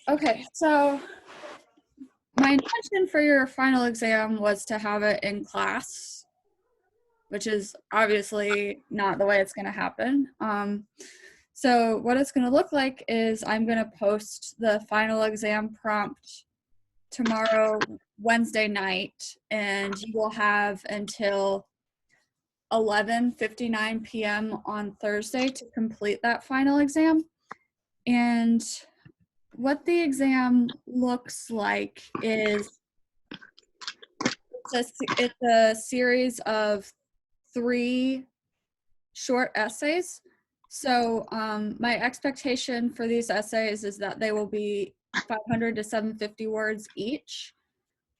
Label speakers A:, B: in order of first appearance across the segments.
A: Okay, so my intention for your final exam was to have it in class, which is obviously not the way it's going to happen. So what it's going to look like is I'm going to post the final exam prompt tomorrow, Wednesday night, and you will have until 11:59 p.m. on Thursday to complete that final exam. And what the exam looks like is it's a series of 3 short essays. So my expectation for these essays is that they will be 500 to 750 words each.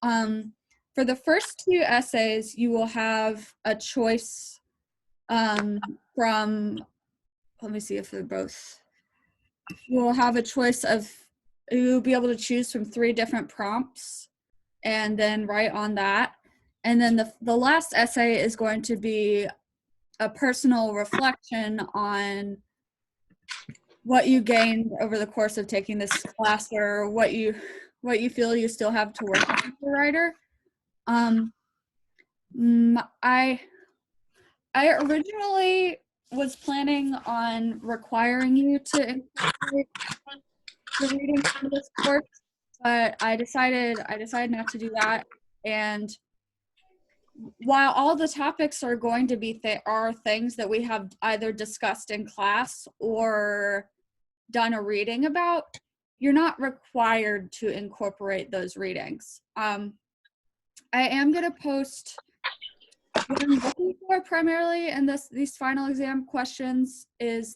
A: For the first 2 essays, you will have a choice from, let me see if they're both, you will have a choice of, you'll be able to choose from 3 different prompts and then write on that. And then the last essay is going to be a personal reflection on what you gained over the course of taking this class, or what you feel you still have to work on as a writer. I originally was planning on requiring you to incorporate the reading from this course, but I decided not to do that. And while all the topics are going to be are things that we have either discussed in class or done a reading about, you're not required to incorporate those readings. I am going to post what I'm looking for primarily in these final exam questions is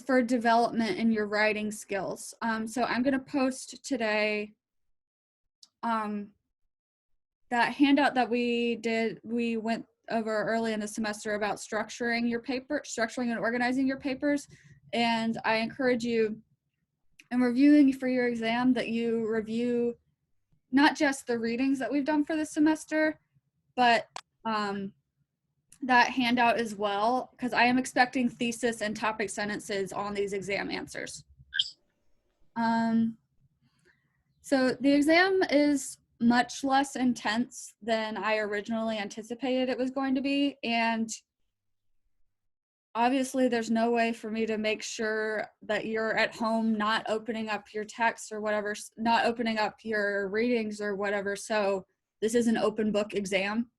A: for development in your writing skills. So I'm going to post today that handout that we went over early in the semester about structuring and organizing your papers. And I encourage you, in reviewing for your exam, that you review not just the readings that we've done for this semester, but that handout as well, because I am expecting thesis and topic sentences on these exam answers. So the exam is much less intense than I originally anticipated it was going to be, and obviously there's no way for me to make sure that you're at home not opening up your text or whatever, not opening up your readings or whatever. So this is an open book exam,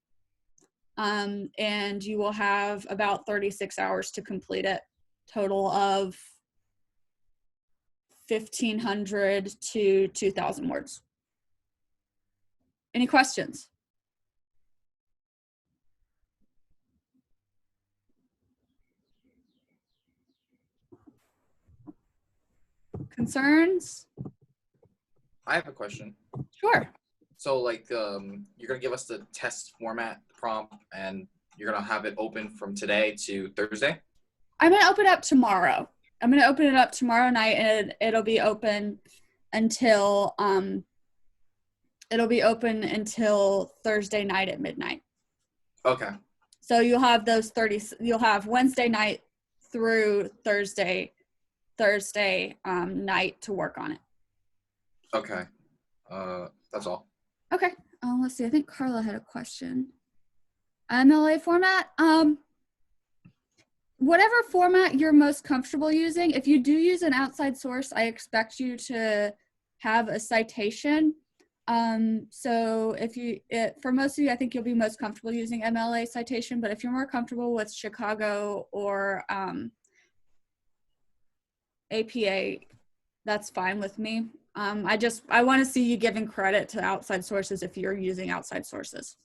A: and you will have about 36 hours to complete it, total of 1,500 to 2,000 words. Any questions? Concerns?
B: I have a question.
A: Sure.
B: So, like, you're gonna give us the test format prompt, and you're gonna have it open from today to Thursday?
A: I'm gonna open it up tomorrow. I'm gonna open it up tomorrow night, and it'll be open until Thursday night at midnight.
B: Okay.
A: So you'll have Wednesday night through Thursday night to work on it.
B: Okay. That's all.
A: Okay. Let's see. I think Carla had a question. MLA format. Whatever format you're most comfortable using. If you do use an outside source, I expect you to have a citation. So for most of you, I think you'll be most comfortable using MLA citation, but if you're more comfortable with Chicago or APA, that's fine with me. I want to see you giving credit to outside sources if you're using outside sources.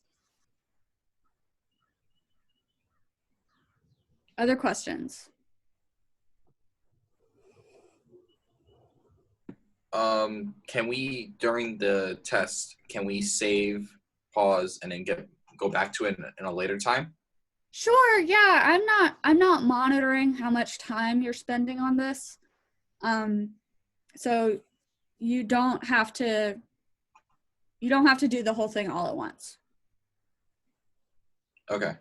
A: Other questions?
B: Can we, during the test, can we save, pause, and then go back to it in a later time?
A: Sure, yeah. I'm not monitoring how much time you're spending on this. So you don't have to do the whole thing all at once.
B: Okay.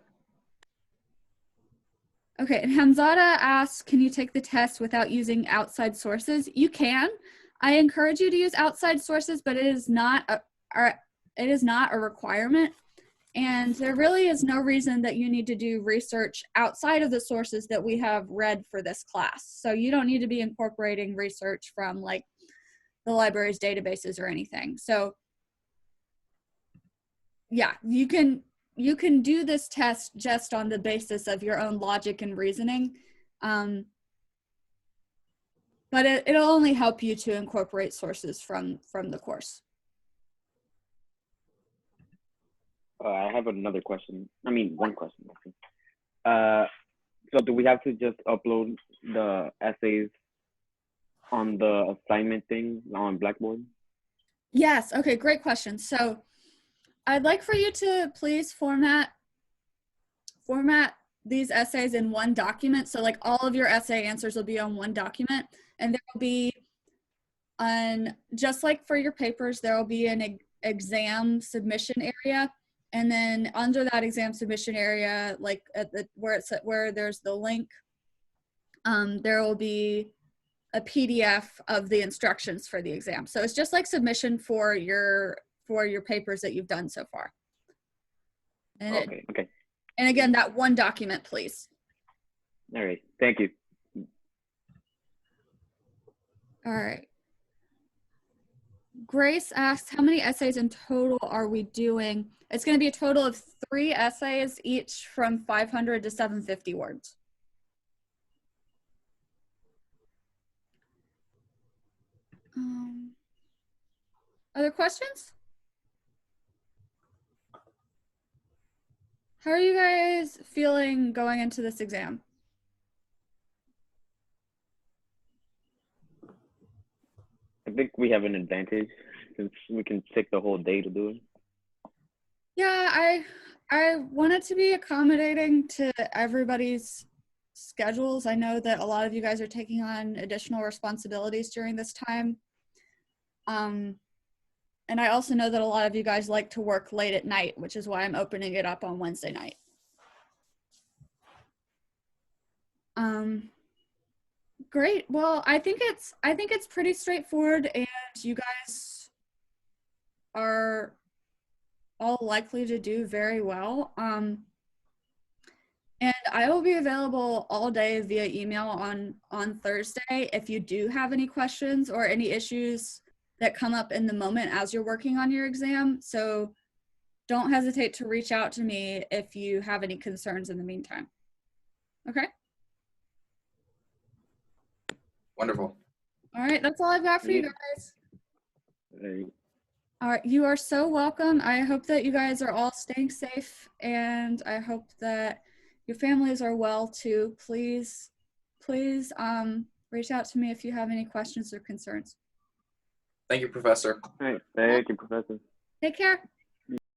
A: Okay, and Hamzada asks, can you take the test without using outside sources? You can. I encourage you to use outside sources, but it is not a requirement. And there really is no reason that you need to do research outside of the sources that we have read for this class. So you don't need to be incorporating research from like the library's databases or anything. So yeah, you can do this test just on the basis of your own logic and reasoning. But it'll only help you to incorporate sources from the course.
C: I have another question. I mean, one question. So do we have to just upload the essays on the assignment thing on Blackboard?
A: Yes, okay, great question. So I'd like for you to please format these essays in one document. So like all of your essay answers will be on one document, and there will be just like for your papers, there will be an exam submission area. And then under that exam submission area, like at the where there's the link, there will be a PDF of the instructions for the exam. So it's just like submission for your papers that you've done so far. And
C: okay.
A: And again, that one document, please.
C: All right. Thank you.
A: All right. Grace asks, how many essays in total are we doing? It's going to be a total of 3 essays, each from 500 to 750 words. Other questions? How are you guys feeling going into this exam?
C: I think we have an advantage since we can take the whole day to do it.
A: Yeah, I wanted to be accommodating to everybody's schedules. I know that a lot of you guys are taking on additional responsibilities during this time. And I also know that a lot of you guys like to work late at night, which is why I'm opening it up on Wednesday night. Great. Well, I think it's pretty straightforward, and you guys are all likely to do very well. And I will be available all day via email on Thursday if you do have any questions or any issues that come up in the moment as you're working on your exam. So don't hesitate to reach out to me if you have any concerns in the meantime. Okay?
B: Wonderful.
A: All right, that's all I've got for you guys.
C: Right.
A: All right, you are so welcome. I hope that you guys are all staying safe, and I hope that your families are well too. Please reach out to me if you have any questions or concerns.
B: Thank you, Professor.
C: All right. Thank you, Professor.
A: Take care.